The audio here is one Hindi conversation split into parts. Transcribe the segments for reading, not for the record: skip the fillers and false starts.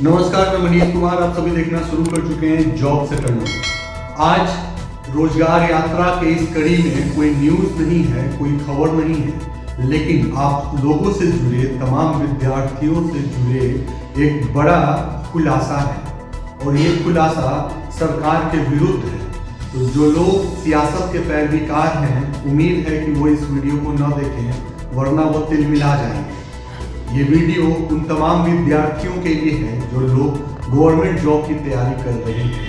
नमस्कार, मैं मनीष कुमार। आप सभी देखना शुरू कर चुके हैं जॉब से करना। आज रोजगार यात्रा के इस कड़ी में कोई न्यूज़ नहीं है, कोई खबर नहीं है, लेकिन आप लोगों से जुड़े, तमाम विद्यार्थियों से जुड़े एक बड़ा खुलासा है और ये खुलासा सरकार के विरुद्ध है। तो जो लोग सियासत के पैरवीकार हैं, उम्मीद है कि वो इस वीडियो को न देखें, वरना वो तिलमिला जाएंगे। ये वीडियो उन तमाम विद्यार्थियों के लिए है जो लोग गवर्नमेंट जॉब की तैयारी कर रहे हैं।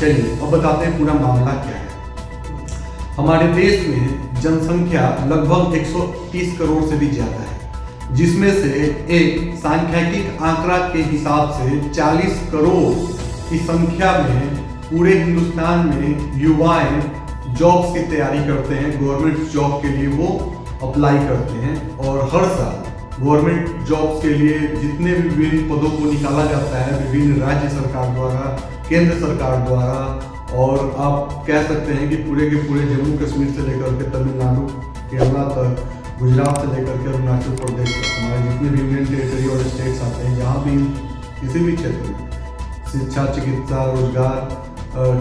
चलिए अब बताते हैं पूरा मामला क्या है। हमारे देश में जनसंख्या लगभग 130 करोड़ से भी ज़्यादा है, जिसमें से एक सांख्यिकी आंकड़ा के हिसाब से 40 करोड़ की संख्या में पूरे हिंदुस्तान में युवाएं जॉब्स की तैयारी करते हैं। गवर्नमेंट जॉब के लिए वो अप्लाई करते हैं और हर साल गवर्नमेंट जॉब्स के लिए जितने भी विभिन्न पदों को निकाला जाता है विभिन्न राज्य सरकार द्वारा, केंद्र सरकार द्वारा, और आप कह सकते हैं कि पूरे के पूरे जम्मू कश्मीर से लेकर के तमिलनाडु, केरला तक, गुजरात से लेकर के अरुणाचल प्रदेश तक, हमारे जितने भी यूनियन टेरिटरी और स्टेट्स आते हैं, यहाँ भी किसी भी क्षेत्र में शिक्षा, चिकित्सा, रोजगार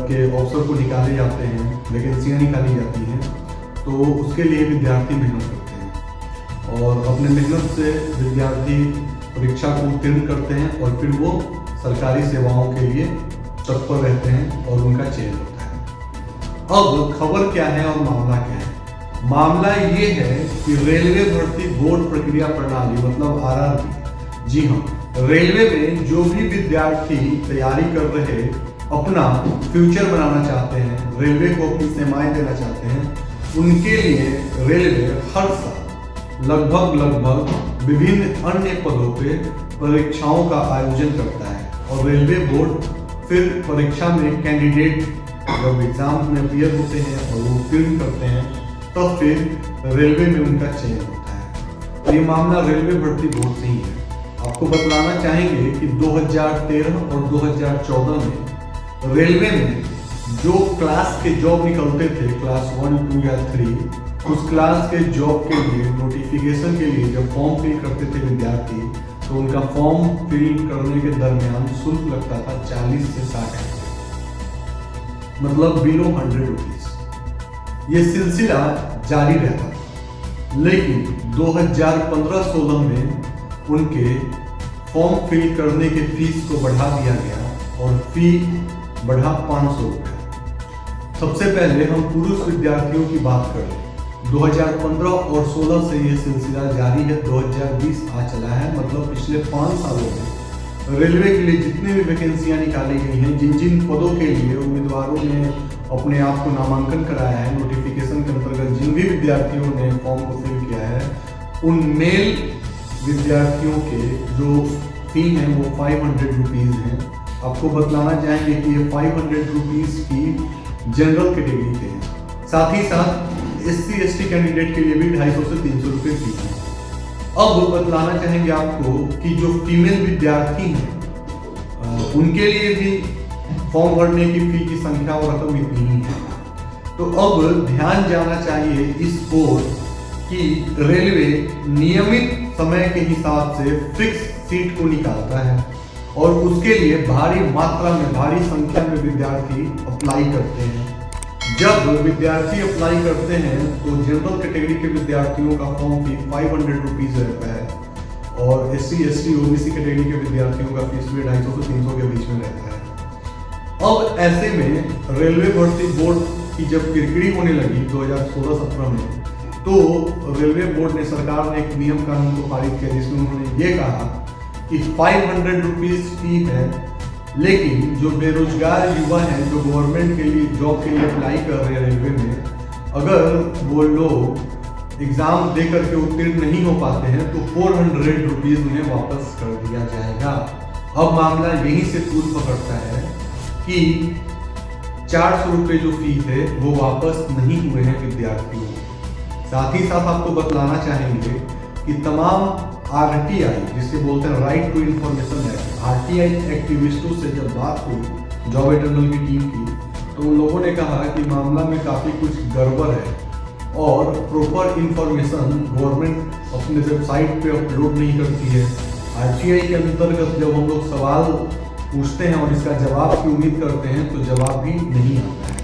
के अवसर को निकाले जाते हैं, वैकेंसियाँ निकाली जाती हैं, तो उसके लिए विद्यार्थी मेहनत करते हैं और अपने मेहनत से विद्यार्थी परीक्षा को उत्तीर्ण करते हैं और फिर वो सरकारी सेवाओं के लिए तत्पर रहते हैं और उनका चयन होता है। अब खबर क्या है और मामला क्या है? मामला ये है कि रेलवे भर्ती बोर्ड प्रक्रिया प्रणाली मतलब आरआरबी, जी हाँ, रेलवे में जो भी विद्यार्थी तैयारी कर रहे, अपना फ्यूचर बनाना चाहते हैं, रेलवे को अपनी सेवाएं देना चाहते हैं, उनके लिए रेलवे हर साल लगभग विभिन्न अन्य पदों पे परीक्षाओं का आयोजन करता है और रेलवे बोर्ड फिर परीक्षा में कैंडिडेट जब एग्जाम में अपीयर होते हैं और वो उत्तीर्ण करते हैं, तब फिर रेलवे में उनका चयन होता है। तो ये मामला रेलवे भर्ती बोर्ड से ही है। आपको बतलाना चाहेंगे कि 2013 और 2014 में रेलवे में जो क्लास के जॉब निकलते थे, क्लास 1, 2 या 3, उस क्लास के जॉब के लिए नोटिफिकेशन के लिए जब फॉर्म फिल करते थे विद्यार्थी, तो उनका फॉर्म फिल करने के दरमियान शुल्क लगता था 40 से 60, मतलब बिलो 100 रुपीज। ये सिलसिला जारी रहता था, लेकिन 2015-16 में उनके फॉर्म फिल करने के फीस को बढ़ा दिया गया और फी बढ़ा 500 रुपये। सबसे पहले हम पुरुष विद्यार्थियों की बात करें। 2015 और 16 से ये सिलसिला जारी है, 2020 आ चला है, मतलब पिछले 5 सालों में रेलवे के लिए जितने भी वैकेंसियां निकाली गई हैं, जिन जिन पदों के लिए उम्मीदवारों ने अपने आप को नामांकन कराया है, नोटिफिकेशन के अंतर्गत जिन भी विद्यार्थियों ने फॉर्म को फिल किया है, उन मेल विद्यार्थियों के जो फी हैं वो 500 रुपीज़ हैं। आपको बतलाना चाहेंगे कि ये 500 रुपीज़ की जनरल कैटेगरी के हैं। साथ ही साथ SC/ST कैंडिडेट के लिए भी 250 से 300 रुपये फी है। अब बतलाना चाहेंगे आपको कि जो फीमेल विद्यार्थी हैं उनके लिए भी फॉर्म भरने की फी की संख्या और रकम इतनी ही है। तो अब ध्यान जाना चाहिए इस ओर कि रेलवे नियमित समय के हिसाब से फिक्स सीट को निकालता है और उसके लिए भारी मात्रा में, भारी संख्या में विद्यार्थी अप्लाई करते हैं। जब विद्यार्थी अप्लाई करते हैं तो जनरल कैटेगरी के विद्यार्थियों का फॉर्म फी 500 रुपीज़ रहता है और SC/ST OBC कैटेगरी के विद्यार्थियों का फीस भी 250 से 300 के बीच में रहता है। अब ऐसे में रेलवे भर्ती बोर्ड की जब किरकिरी होने लगी 2016-17 में, तो रेलवे बोर्ड ने, सरकार ने एक नियम कानून को पारित किया जिसमें उन्होंने ये कहा कि 500 रुपीज़ फी है, लेकिन जो बेरोजगार युवा हैं जो गवर्नमेंट के लिए जॉब के लिए अप्लाई कर रहे हैं रेलवे में, अगर वो लोग एग्ज़ाम दे करके उत्तीर्ण नहीं हो पाते हैं तो 400 रुपीज़ उन्हें वापस कर दिया जाएगा। अब मामला यहीं से तूल पकड़ता है कि 400 रुपये जो फी थे वो वापस नहीं हुए हैं विद्यार्थियों को। साथ ही साथ आपको बतलाना चाहेंगे कि तमाम RTI, जिसके बोलते हैं right to information act, RTI एक्टिविस्टों से जब बात हुई जॉब एटर्नल की टीम की, तो उन लोगों ने कहा कि मामला में काफ़ी कुछ गड़बड़ है और प्रॉपर इन्फॉर्मेशन गवर्नमेंट अपने वेबसाइट पे अपलोड नहीं करती है, आरटीआई के अंतर्गत जब हम लोग सवाल पूछते हैं और इसका जवाब की उम्मीद करते हैं तो जवाब भी नहीं आता है।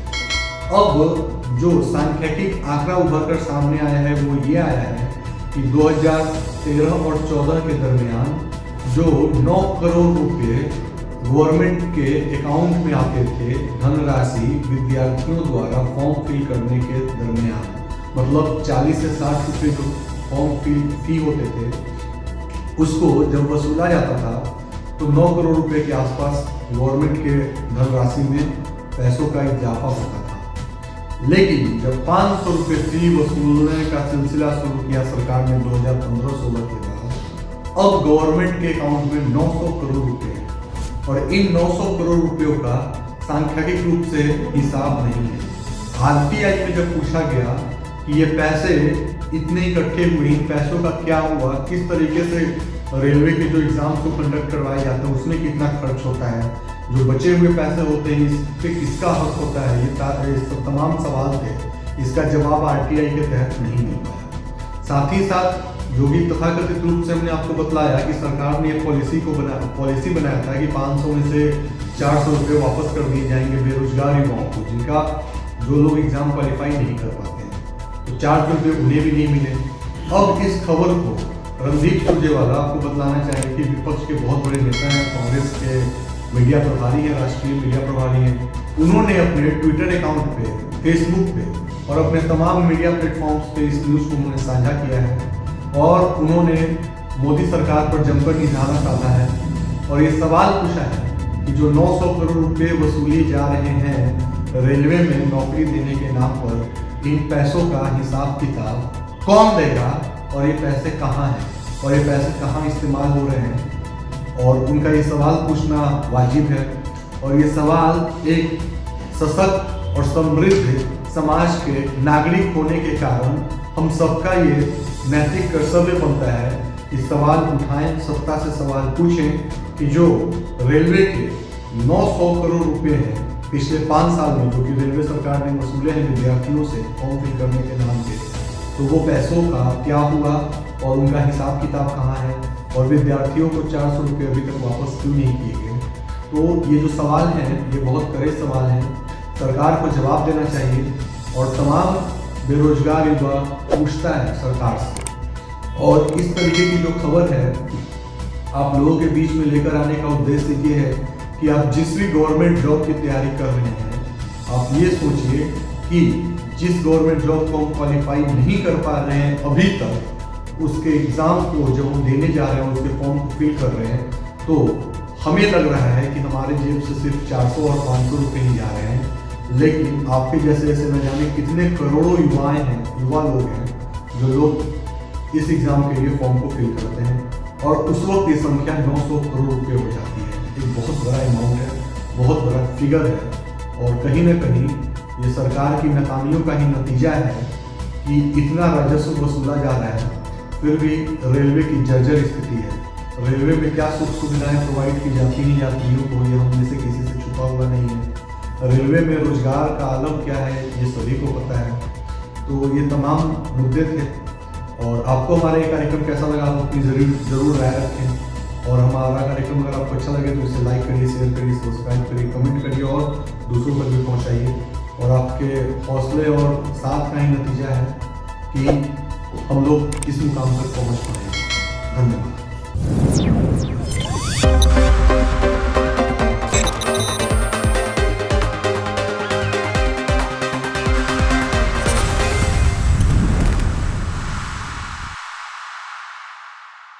अब जो सांख्यिकी आंकड़ा उभर कर सामने आया है वो ये आया है कि 2013 और 14 के दरमियान जो 9 करोड़ रुपए गवर्नमेंट के अकाउंट में आते थे धनराशि विद्यार्थियों द्वारा फॉर्म फिल करने के दरमियान, मतलब 40 से 60 रुपये जो फॉर्म फी होते थे उसको जब वसूला जाता था तो 9 करोड़ रुपए के आसपास गवर्नमेंट के धनराशि में पैसों का इजाफा होता था। लेकिन जब 500 रुपये फी वसूलने का सिलसिला शुरू किया सरकार ने 2015-16 के बाद, अब गवर्नमेंट के अकाउंट में 900 करोड़ रुपए है और इन 900 करोड़ रुपयों का सांख्यिक रूप से हिसाब नहीं है। आरटीआई में जब पूछा गया कि ये पैसे इतने इकट्ठे हुए, इन पैसों का क्या हुआ, किस तरीके से रेलवे के जो एग्जाम्स को कंडक्ट करवाए जाते हैं उसमें कितना खर्च होता है, जो बचे हुए पैसे होते हैं इस पे किसका हक होता है, ये तमाम सवाल थे। इसका जवाब आरटीआई के तहत नहीं मिल पाया। साथ ही साथ जो भी तथाकथित रूप से हमने आपको बतलाया कि सरकार ने पॉलिसी बनाया था कि 500 में से 400 रुपये वापस कर दिए जाएंगे बेरोजगार युवाओं को, जिनका जो लोग एग्जाम क्वालिफाई नहीं कर पाते हैं, तो 400 रुपये उन्हें भी नहीं मिले। अब इस खबर को रणदीप सुरजेवाला आपको बतलाना चाहेंगे कि विपक्ष के बहुत बड़े नेता हैं, कांग्रेस के मीडिया प्रभारी हैं, राष्ट्रीय मीडिया प्रभारी हैं, उन्होंने अपने ट्विटर अकाउंट पे, फेसबुक पे और अपने तमाम मीडिया प्लेटफॉर्म्स पे इस न्यूज़ को उन्होंने साझा किया है और उन्होंने मोदी सरकार पर जमकर निशाना साधा है और ये सवाल पूछा है कि जो 900 करोड़ रुपए वसूले जा रहे हैं रेलवे में नौकरी देने के नाम पर, इन पैसों का हिसाब किताब कौन देगा और ये पैसे कहाँ हैं और ये पैसे कहाँ इस्तेमाल हो रहे हैं, और उनका ये सवाल पूछना वाजिब है। और ये सवाल एक सशक्त और समृद्ध समाज के नागरिक होने के कारण हम सबका ये नैतिक कर्तव्य बनता है कि सवाल उठाएं, सत्ता से सवाल पूछें कि जो रेलवे के 900 करोड़ रुपए हैं पिछले 5 साल में जो कि रेलवे सरकार ने वसूले हैं विद्यार्थियों से फॉर्म फिल करने के नाम पे, तो वो पैसों का क्या हुआ और उनका हिसाब किताब कहाँ है और विद्यार्थियों को 400 रुपये अभी तक वापस क्यों नहीं किए गए। तो ये जो सवाल हैं ये बहुत कड़े सवाल हैं, सरकार को जवाब देना चाहिए और तमाम बेरोजगार युवा पूछता है सरकार से। और इस तरीके की जो खबर है आप लोगों के बीच में लेकर आने का उद्देश्य ये है कि आप जिस भी गवर्नमेंट जॉब की तैयारी कर रहे हैं, आप ये सोचिए कि जिस गवर्नमेंट जॉब को हम क्वालिफाई नहीं कर पा रहे हैं अभी तक, उसके एग्ज़ाम को जब हम देने जा रहे हैं, उसके फॉर्म को फिल कर रहे हैं, तो हमें लग रहा है कि हमारे जेब से सिर्फ 400 और 500 रुपये ही जा रहे हैं। लेकिन आपके जैसे ऐसे न जाने कितने करोड़ों युवा लोग हैं जो लोग इस एग्ज़ाम के लिए फॉर्म को फिल करते हैं और उस वक्त ये संख्या 900 करोड़ रुपये हो जाती है। एक बहुत बड़ा अमाउंट है, बहुत बड़ा फिगर है और कहीं ना कहीं ये सरकार की नाकामियों का ही नतीजा है कि इतना राजस्व वसूला जा रहा है फिर भी रेलवे की जर्जर स्थिति है। रेलवे में क्या सुख सुविधाएं प्रोवाइड की जाती हैं यात्रियों को, ये हम में से किसी से छुपा हुआ नहीं है। रेलवे में रोजगार का आलम क्या है ये सभी को पता है। तो ये तमाम मुद्दे थे और आपको हमारा ये कार्यक्रम कैसा लगा आप अपनी जरूर राय रखें और हमारा कार्यक्रम अगर आपको अच्छा लगे तो इसे लाइक करिए, शेयर करिए, सब्सक्राइब करिए, कमेंट करिए और दूसरों तक भी पहुँचाइए। और आपके हौसले और साथ का ही नतीजा है कि हम लोग इस मुकाम तक पहुँच पाएंगे। धन्यवाद।